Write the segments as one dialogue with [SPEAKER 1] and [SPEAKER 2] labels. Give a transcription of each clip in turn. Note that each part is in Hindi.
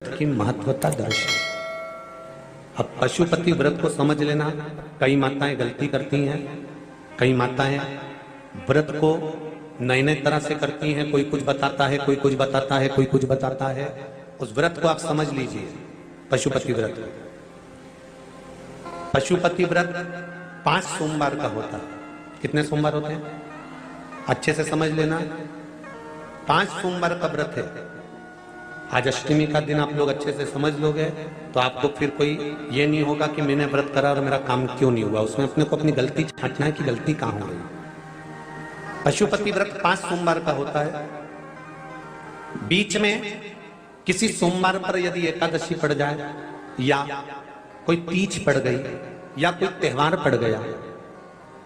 [SPEAKER 1] की महत्वता दर्शाई। अब पशुपति व्रत को समझ लेना। कई माताएं गलती करती हैं, कई माताएं व्रत को नए नए तरह से करती हैं। कोई कुछ बताता है, कोई कुछ बताता है, कोई कुछ बताता है। उस व्रत को आप समझ लीजिए, पशुपति व्रत। पशुपति व्रत 5 सोमवार का होता है। कितने सोमवार होते हैं अच्छे से समझ लेना। 5 सोमवार का व्रत है। आज अष्टमी का दिन आप लोग अच्छे से समझ लोगे तो आपको फिर कोई ये नहीं होगा कि मैंने व्रत करा और मेरा काम क्यों नहीं हुआ। उसमें अपने को अपनी गलती छांटना है कि गलती कहां हो गई। पशुपति व्रत 5 सोमवार का होता है। बीच में किसी सोमवार पर यदि एकादशी पड़ जाए या कोई तीज पड़ गई या कोई त्योहार पड़ गया,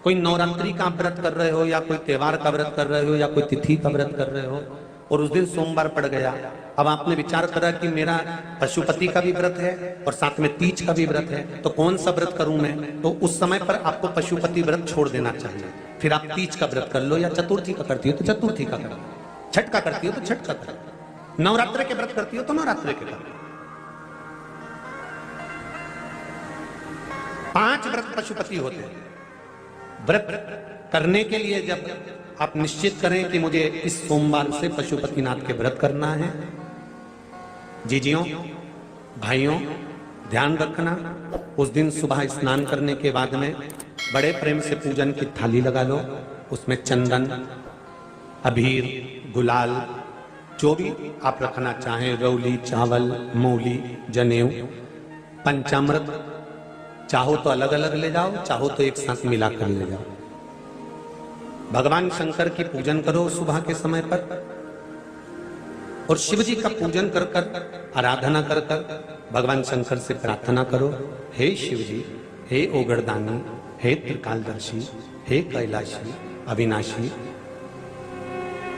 [SPEAKER 1] कोई नवरात्रि का व्रत कर रहे हो या कोई त्योहार का व्रत कर रहे हो या कोई तिथि का व्रत कर रहे हो और उस दिन सोमवार पड़ गया, अब आपने विचार करा कि मेरा पशुपति का भी व्रत है और साथ में तीज का भी व्रत है, तो कौन सा व्रत करूं मैं। तो उस समय पर आपको पशुपति व्रत छोड़ देना चाहिए। फिर आप तीज का व्रत कर लो या चतुर्थी का करती हो तो चतुर्थी का करो, छठ का करती हो तो छठ का करो, नवरात्र के व्रत करती हो तो नवरात्र के करो। 5 व्रत पशुपति होते हैं। व्रत करने के लिए जब आप निश्चित करें कि मुझे इस सोमवार से पशुपतिनाथ के व्रत करना है, जीजियों भाइयों ध्यान रखना, उस दिन सुबह स्नान करने के बाद में बड़े प्रेम से पूजन की थाली लगा लो। उसमें चंदन, अबीर, गुलाल, जो भी आप रखना चाहें, रौली, चावल, मौली, जनेऊ, पंचामृत, चाहो तो अलग अलग ले जाओ, चाहो तो एक साथ मिलाकर ले जाओ। भगवान शंकर की पूजन करो सुबह के समय पर और शिव जी का पूजन कर कर, आराधना कर कर भगवान शंकर से प्रार्थना करो, हे शिव जी, हे ओगरदानी, हे त्रिकालदर्शी, हे कैलाशी, अविनाशी,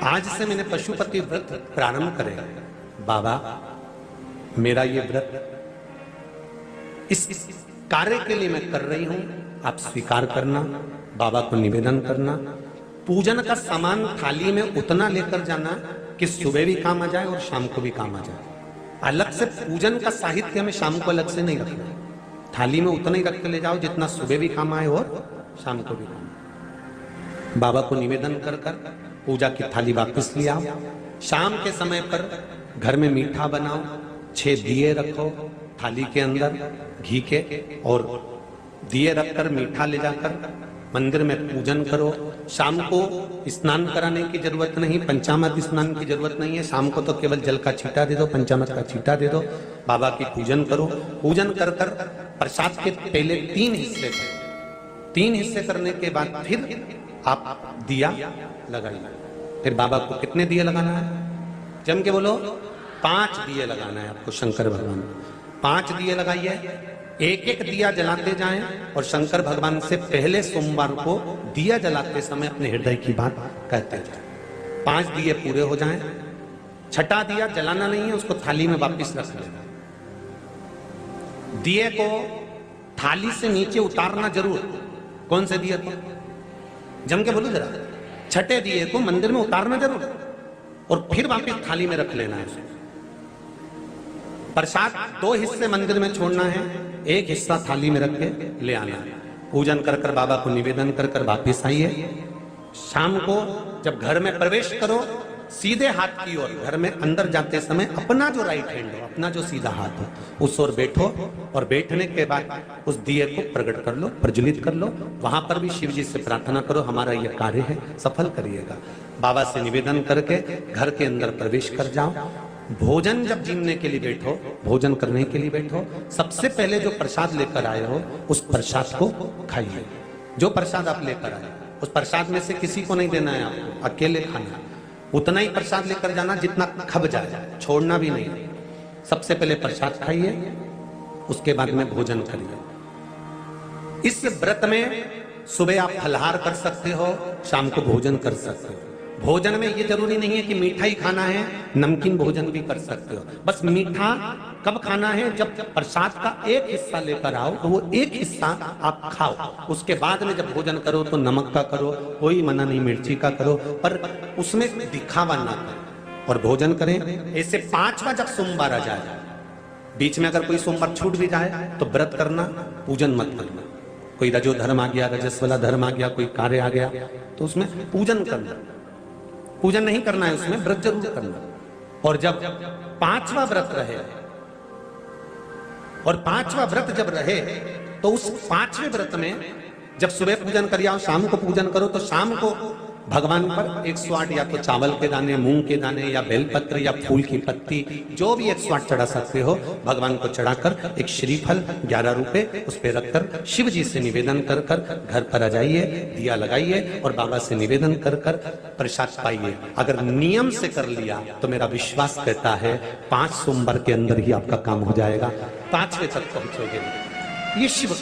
[SPEAKER 1] आज से मैंने पशुपति व्रत प्रारंभ करे। बाबा मेरा ये व्रत इस कार्य के लिए मैं कर रही हूं, आप स्वीकार करना। बाबा को निवेदन करना। पूजन का सामान थाली में उतना लेकर जाना कि सुबह भी काम आ जाए और शाम को भी काम आ जाए। अलग से पूजन का साहित्य हमें शाम को अलग से नहीं रखना। थाली में उतना ही रख के ले जाओ जितना सुबह भी काम आए और शाम को भी काम। बाबा को निवेदन कर कर पूजा की थाली वापस ले आओ। शाम के समय पर घर में मीठा बनाओ, 6 दिए रखो थाली के अंदर घी के, और दिए रखकर मीठा ले जाकर मंदिर में पूजन करो। शाम को स्नान कराने की जरूरत नहीं, पंचामृत स्नान की जरूरत नहीं है। शाम को तो केवल जल का छींटा दे दो, पंचामृत का छींटा दे दो, बाबा की पूजन करो। पूजन कर कर प्रसाद के पहले 3 हिस्से करो। 3 हिस्से करने के बाद फिर आप दिया लगाइए। फिर बाबा को कितने दिए लगाना है? जम के बोलो, 5 दिए लगाना है आपको शंकर भगवान को। 5 दिए लगाइए, एक एक दिया जलाते जाएं और शंकर भगवान से पहले सोमवार को दिया जलाते समय अपने हृदय की बात कहते जाएं। 5 दिए पूरे हो जाएं। छठा दिया जलाना नहीं है, उसको थाली में वापस रख लेना। दिए को थाली से नीचे उतारना जरूर। कौन से दिए को? जम के बोलो जरा। छठे दिए को मंदिर में उतारना जरूर और फिर वापस थाली में रख लेना है। प्रसाद 2 हिस्से मंदिर में छोड़ना है, 1 हिस्सा थाली में रख के ले आना है। पूजन कर कर बाबा को निवेदन कर कर वापिस आइए। शाम को जब घर में प्रवेश करो, सीधे हाथ की ओर घर में अंदर जाते समय अपना जो राइट हैंड हो, अपना जो सीधा हाथ हो, उस ओर बैठो और बैठने के बाद उस दिए को प्रकट कर लो, प्रज्वलित कर लो। वहां पर भी शिव जी से प्रार्थना करो, हमारा यह कार्य है, सफल करिएगा। बाबा से निवेदन करके घर के अंदर प्रवेश कर जाओ। भोजन जब जीवने के लिए बैठो, भोजन करने के लिए बैठो, सबसे पहले जो प्रसाद लेकर आए हो उस प्रसाद को खाइए। जो प्रसाद आप लेकर आए उस प्रसाद में से किसी को नहीं देना है, आपको अकेले खाना। उतना ही प्रसाद लेकर जाना जितना खब जाए, छोड़ना भी नहीं। सबसे पहले प्रसाद खाइए, उसके बाद में भोजन करिए। इस व्रत में सुबह आप फलहार कर सकते हो, शाम को भोजन कर सकते हो। भोजन में ये जरूरी नहीं है कि मीठा ही खाना है, नमकीन भोजन भी कर सकते हो। बस मीठा कब खाना है? जब प्रसाद का एक हिस्सा लेकर आओ तो वो एक हिस्सा आप खाओ। उसके बाद में जब भोजन करो तो नमक का करो, कोई मना नहीं, मिर्ची का करो, पर उसमें दिखावा ना करो और भोजन करें। ऐसे 5वां जब सोमवार आ जाए बीच में अगर कोई सोमवार छूट भी जाए तो व्रत करना, पूजन मत करना। कोई रजो धर्म आ गया, रजस वाला धर्म आ गया, कोई कार्य आ गया तो उसमें पूजन करना, पूजन नहीं करना है, उसमें व्रत जरूर करना। और जब 5वां व्रत रहे, और 5वां व्रत जब रहे तो उस 5वें व्रत में जब सुबह पूजन कर आओ, शाम को पूजन करो, तो शाम को भगवान पर 108 या तो चावल के दाने, मूंग के दाने, या बेलपत्र या फूल की पत्ती, जो भी 108 चढ़ा सकते हो, भगवान को चढ़ाकर एक श्रीफल 11 रुपए उस पर रखकर शिव जी से निवेदन कर कर घर पर आ जाइए, दिया लगाइए और बाबा से निवेदन कर कर प्रसाद पाइए। अगर नियम से कर लिया तो मेरा विश्वास कहता है 5 सोमवार के अंदर ही आपका काम हो जाएगा, 5वें तक पहुंचोगे। ये शिव